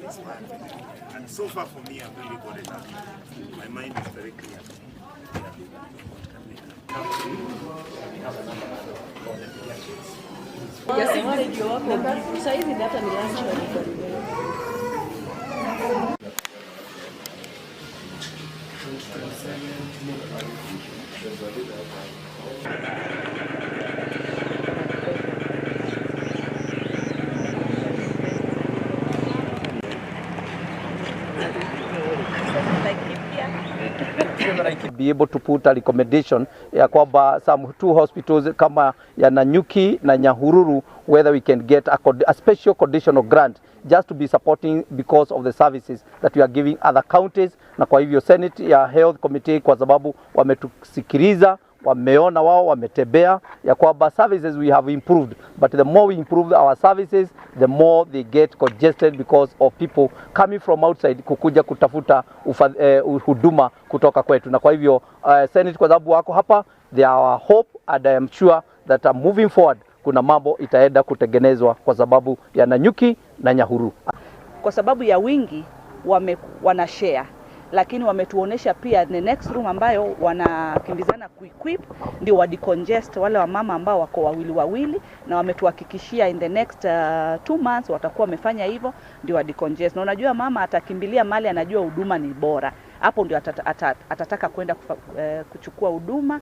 inspired. And so far for me, I've really got it up. My mind is very clear. Be able to put a recommendation ya kwamba some two hospitals kama ya Nanyuki na Nyahururu, whether we can get a special conditional grant just to be supporting because of the services that we are giving other counties. Na kwa hivyo Senate ya Health Committee, kwa sababu wametusikiliza, wameona wao, wametembea ya kwamba services we have improved, but the more we improve our services, the more they get congested because of people coming from outside kukuja kutafuta huduma kutoka kwetu. Na kwa hivyo Senate kwa sababu wako hapa, they are our hope, and I am sure that moving forward kuna mambo itaenda kutengenezwa kwa sababu ya Nanyuki na Nyahururu. Kwa sababu ya wingi wana share, lakini wametuonesha pia the next room ambayo wanakimbizana kuequip ndio wa decongest wale wamama ambao wako wawili, na wametuhakikishia in the next 2 months watakuwa wamefanya hivyo ndio wa decongest. Na unajua mama atakimbilia mali anajua huduma ni bora, hapo ndio atataka kwenda kuchukua huduma.